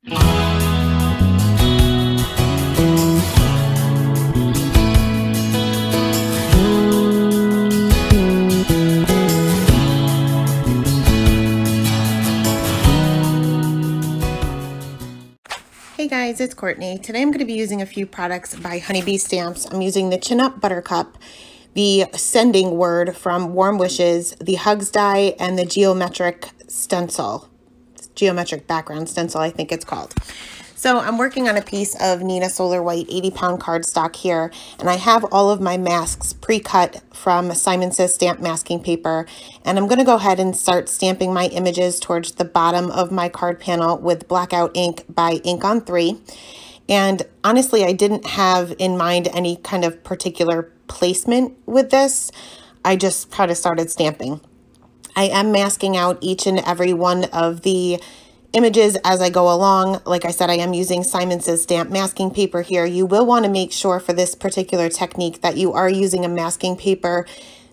Hey guys, it's Courtney. Today I'm going to be using a few products by Honeybee Stamps. I'm using the Chin Up Buttercup, the Sending Word from Warm Wishes, the Hugs Die, and the Geometric Stencil. Geometric Background Stencil, I think it's called. So I'm working on a piece of Nina Solar White 80-pound cardstock here, and I have all of my masks pre-cut from Simon Says Stamp masking paper, and I'm going to go ahead and start stamping my images towards the bottom of my card panel with Blackout ink by Ink on 3. And honestly, I didn't have in mind any kind of particular placement with this. I just kind of started stamping. I am masking out each and every one of the images as I go along. Like I said, I am using Simon Says Stamp masking paper here. You will want to make sure for this particular technique that you are using a masking paper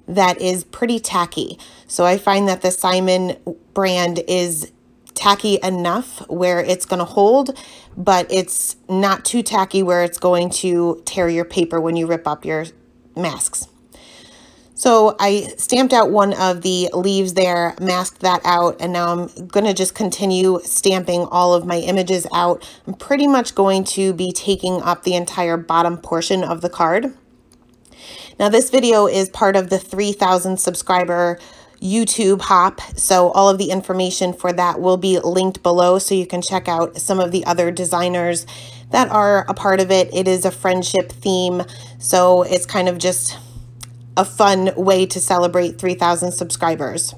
that is pretty tacky. So I find that the Simon brand is tacky enough where it's going to hold, but it's not too tacky where it's going to tear your paper when you rip up your masks. So I stamped out one of the leaves there, masked that out, and now I'm going to just continue stamping all of my images out. I'm pretty much going to be taking up the entire bottom portion of the card. Now this video is part of the 3,000 subscriber YouTube hop, so all of the information for that will be linked below, so you can check out some of the other designers that are a part of it. It is a friendship theme, so it's kind of just a fun way to celebrate 3,000 subscribers.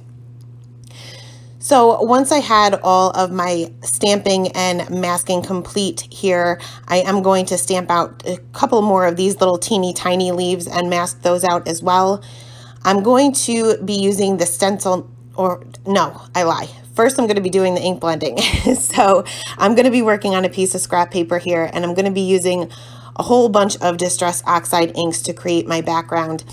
So once I had all of my stamping and masking complete here, I am going to stamp out a couple more of these little teeny tiny leaves and mask those out as well. I'm going to be using the stencil, or no, I lie. First, I'm going to be doing the ink blending. So I'm going to be working on a piece of scrap paper here, and I'm going to be using a whole bunch of Distress Oxide inks to create my background.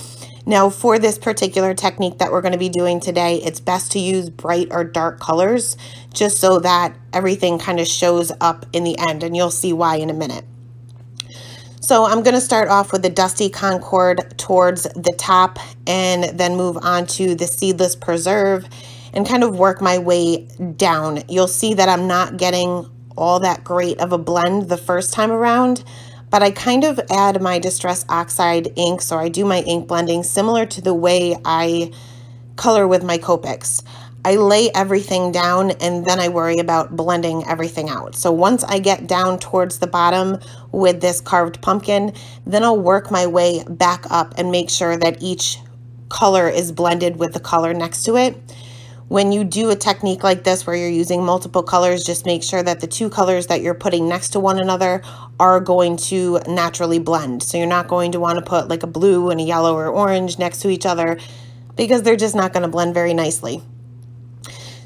Now for this particular technique that we're going to be doing today, it's best to use bright or dark colors just so that everything kind of shows up in the end, and you'll see why in a minute. So I'm going to start off with the Dusty Concord towards the top and then move on to the Seedless Preserve and kind of work my way down. You'll see that I'm not getting all that great of a blend the first time around, but I kind of add my Distress Oxide ink, so I do my ink blending similar to the way I color with my Copics. I lay everything down and then I worry about blending everything out. So once I get down towards the bottom with this carved pumpkin, then I'll work my way back up and make sure that each color is blended with the color next to it. When you do a technique like this where you're using multiple colors, just make sure that the two colors that you're putting next to one another are going to naturally blend. So you're not going to want to put like a blue and a yellow or orange next to each other because they're just not going to blend very nicely.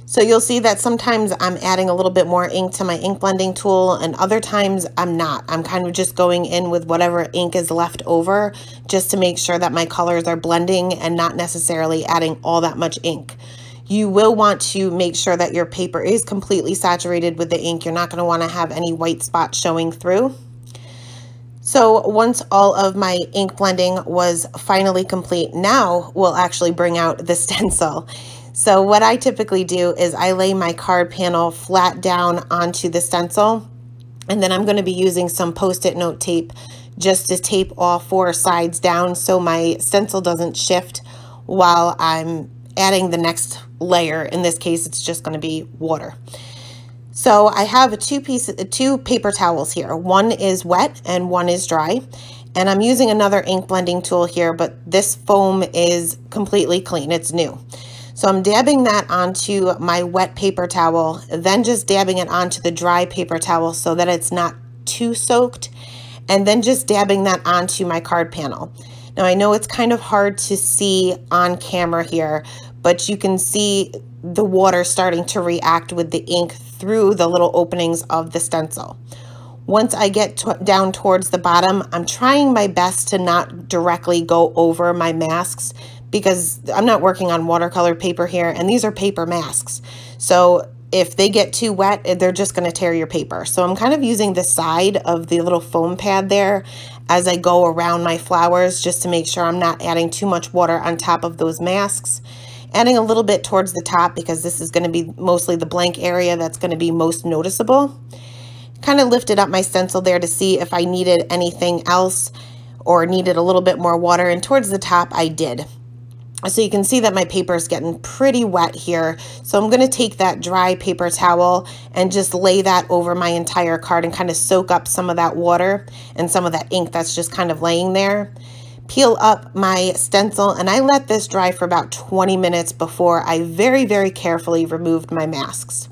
So you'll see that sometimes I'm adding a little bit more ink to my ink blending tool, and other times I'm not. I'm kind of just going in with whatever ink is left over just to make sure that my colors are blending and not necessarily adding all that much ink. You will want to make sure that your paper is completely saturated with the ink. You're not going to want to have any white spots showing through. So once all of my ink blending was finally complete, now we'll actually bring out the stencil. So what I typically do is I lay my card panel flat down onto the stencil, and then I'm going to be using some Post-it note tape just to tape all four sides down so my stencil doesn't shift while I'm adding the next layer. In this case, it's just going to be water. So I have two paper towels here. One is wet and one is dry. And I'm using another ink blending tool here, but this foam is completely clean. It's new. So I'm dabbing that onto my wet paper towel, then just dabbing it onto the dry paper towel so that it's not too soaked, and then just dabbing that onto my card panel. Now I know it's kind of hard to see on camera here, but you can see the water starting to react with the ink through the little openings of the stencil. Once I get down towards the bottom, I'm trying my best to not directly go over my masks because I'm not working on watercolor paper here, and these are paper masks. So if they get too wet, they're just going to tear your paper. So I'm kind of using the side of the little foam pad there as I go around my flowers, just to make sure I'm not adding too much water on top of those masks. Adding a little bit towards the top because this is going to be mostly the blank area that's going to be most noticeable. Kind of lifted up my stencil there to see if I needed anything else or needed a little bit more water, and towards the top I did. So you can see that my paper is getting pretty wet here. So I'm going to take that dry paper towel and just lay that over my entire card and kind of soak up some of that water and some of that ink that's just kind of laying there. Peel up my stencil, and I let this dry for about 20 minutes before I very carefully removed my masks.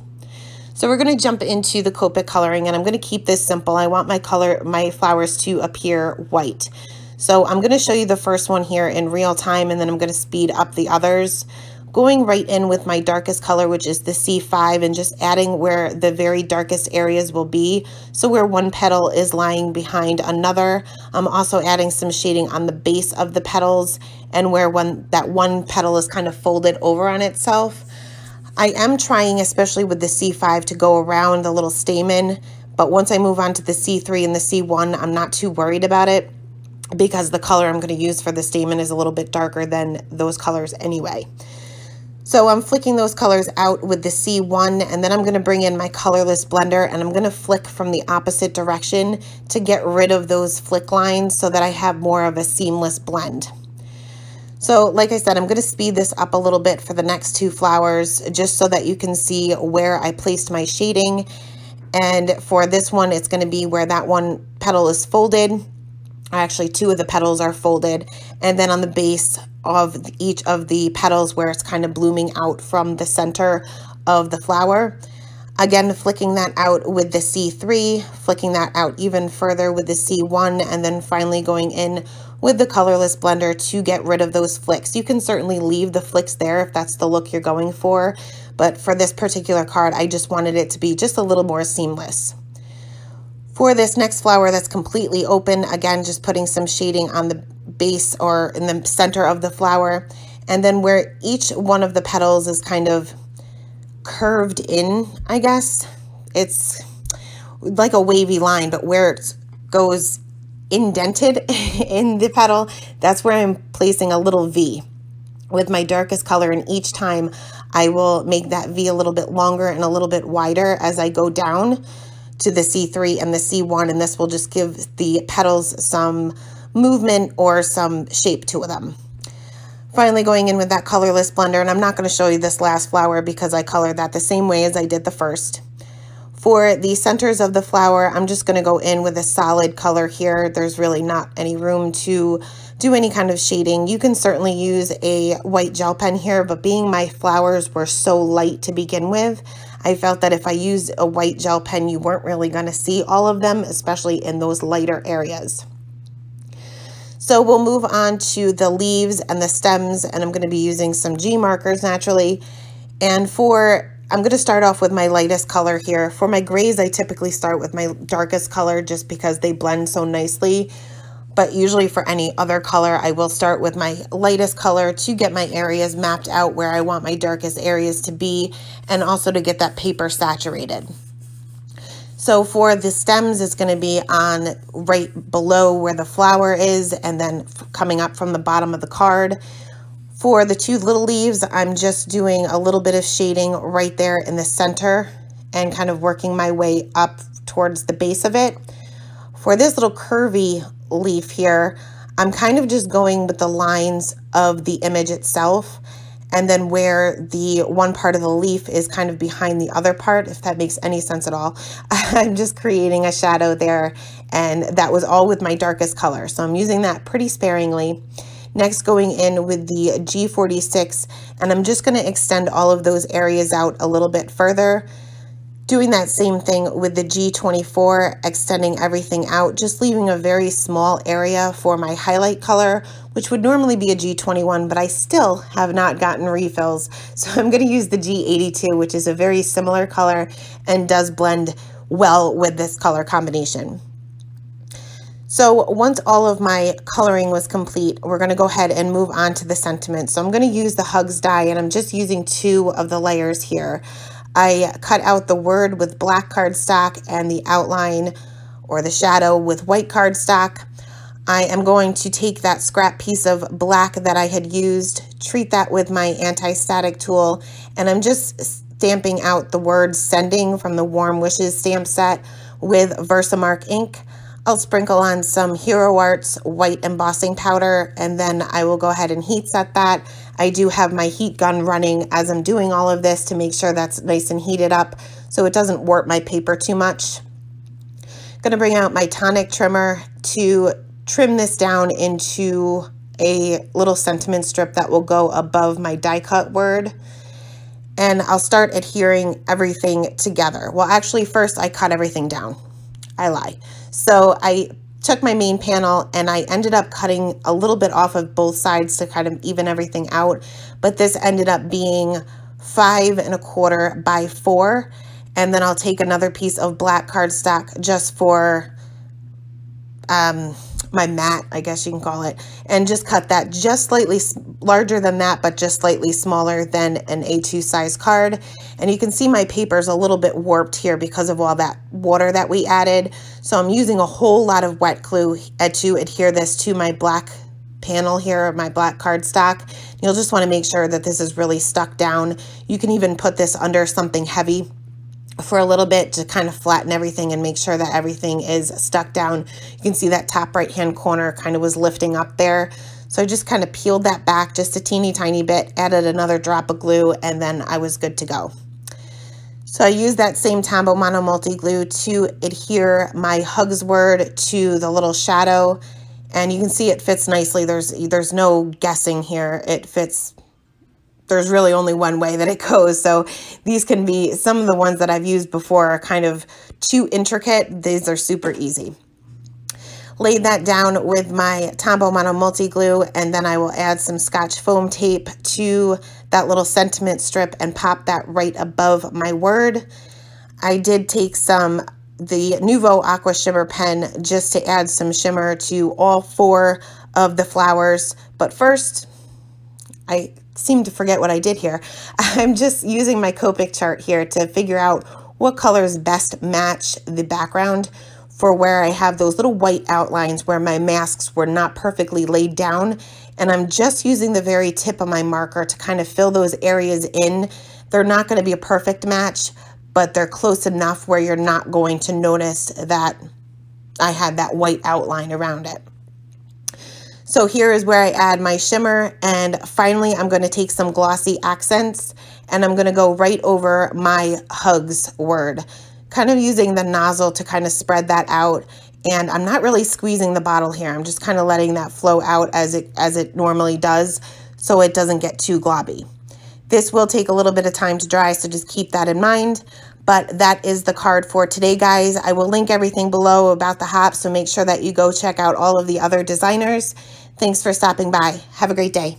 So we're going to jump into the Copic coloring, and I'm going to keep this simple. I want my flowers to appear white. So I'm going to show you the first one here in real time, and then I'm going to speed up the others. Going right in with my darkest color, which is the C5, and just adding where the very darkest areas will be. So where one petal is lying behind another. I'm also adding some shading on the base of the petals and where that one petal is kind of folded over on itself. I am trying, especially with the C5, to go around the little stamen, but once I move on to the C3 and the C1, I'm not too worried about it, because the color I'm going to use for the stamen is a little bit darker than those colors anyway. So I'm flicking those colors out with the C1, and then I'm going to bring in my colorless blender, and I'm going to flick from the opposite direction to get rid of those flick lines so that I have more of a seamless blend. So like I said, I'm going to speed this up a little bit for the next two flowers, just so that you can see where I placed my shading. And for this one, it's going to be where that one petal is folded. Actually, two of the petals are folded, and then on the base of each of the petals where it's kind of blooming out from the center of the flower. Again, flicking that out with the C3, flicking that out even further with the C1, and then finally going in with the colorless blender to get rid of those flicks. You can certainly leave the flicks there if that's the look you're going for, but for this particular card, I just wanted it to be just a little more seamless. For this next flower that's completely open, again, just putting some shading on the base or in the center of the flower, and then where each one of the petals is kind of curved in, I guess. It's like a wavy line, but where it goes indented in the petal, that's where I'm placing a little V with my darkest color, and each time I will make that V a little bit longer and a little bit wider as I go down to the C3 and the C1, and this will just give the petals some movement or some shape to them. Finally going in with that colorless blender, and I'm not going to show you this last flower because I colored that the same way as I did the first. For the centers of the flower, I'm just going to go in with a solid color here. There's really not any room to do any kind of shading. You can certainly use a white gel pen here, but being my flowers were so light to begin with, I felt that if I used a white gel pen, you weren't really going to see all of them, especially in those lighter areas. So we'll move on to the leaves and the stems, and I'm going to be using some G markers naturally. And I'm going to start off with my lightest color here. For my grays, I typically start with my darkest color just because they blend so nicely. But usually for any other color, I will start with my lightest color to get my areas mapped out where I want my darkest areas to be, and also to get that paper saturated. So for the stems, it's going to be on right below where the flower is, and then coming up from the bottom of the card. For the two little leaves, I'm just doing a little bit of shading right there in the center and kind of working my way up towards the base of it. For this little curvy leaf here, I'm kind of just going with the lines of the image itself, and then where the one part of the leaf is kind of behind the other part, if that makes any sense at all. I'm just creating a shadow there, and that was all with my darkest color. So I'm using that pretty sparingly. Next, going in with the G46, and I'm just going to extend all of those areas out a little bit further. Doing that same thing with the G24, extending everything out, just leaving a very small area for my highlight color, which would normally be a G21, but I still have not gotten refills. So I'm going to use the G82, which is a very similar color and does blend well with this color combination. So once all of my coloring was complete, we're going to go ahead and move on to the sentiment. So I'm going to use the Hugs die, and I'm just using 2 of the layers here. I cut out the word with black cardstock and the outline or the shadow with white cardstock. I am going to take that scrap piece of black that I had used, treat that with my anti-static tool, and I'm just stamping out the word sending from the Warm Wishes stamp set with Versamark ink. I'll sprinkle on some Hero Arts white embossing powder, and then I will go ahead and heat set that. I do have my heat gun running as I'm doing all of this to make sure that's nice and heated up so it doesn't warp my paper too much. Gonna bring out my tonic trimmer to trim this down into a little sentiment strip that will go above my die cut word. And I'll start adhering everything together. Well, actually, first I cut everything down. I lie. So I took my main panel and I ended up cutting a little bit off of both sides to kind of even everything out. But this ended up being 5 1/4 by 4. And then I'll take another piece of black cardstock just for my mat, I guess you can call it, and just cut that just slightly larger than that, but just slightly smaller than an A2 size card. And you can see my paper's a little bit warped here because of all that water that we added. So I'm using a whole lot of wet glue to adhere this to my black panel here, my black cardstock. You'll just want to make sure that this is really stuck down. You can even put this under something heavy for a little bit to kind of flatten everything and make sure that everything is stuck down. You can see that top right hand corner kind of was lifting up there. So I just kind of peeled that back just a teeny tiny bit, added another drop of glue, and then I was good to go. So I used that same Tombow Mono Multi Glue to adhere my Hugs word to the little shadow, and you can see it fits nicely. There's no guessing here. It fits. There's really only one way that it goes. So these can be, some of the ones that I've used before are kind of too intricate. These are super easy. Laid that down with my Tombow Mono Multi Glue, and then I will add some Scotch foam tape to that little sentiment strip and pop that right above my word. I did take the Nuvo Aqua Shimmer pen just to add some shimmer to all 4 of the flowers. But first, I seem to forget what I did here. I'm just using my Copic chart here to figure out what colors best match the background for where I have those little white outlines where my masks were not perfectly laid down. And I'm just using the very tip of my marker to kind of fill those areas in. They're not going to be a perfect match, but they're close enough where you're not going to notice that I had that white outline around it. So here is where I add my shimmer, and finally I'm going to take some glossy accents and I'm going to go right over my Hugs word, kind of using the nozzle to kind of spread that out. And I'm not really squeezing the bottle here. I'm just kind of letting that flow out as it normally does so it doesn't get too globby. This will take a little bit of time to dry, so just keep that in mind. But that is the card for today, guys. I will link everything below about the hops, so make sure that you go check out all of the other designers. Thanks for stopping by. Have a great day.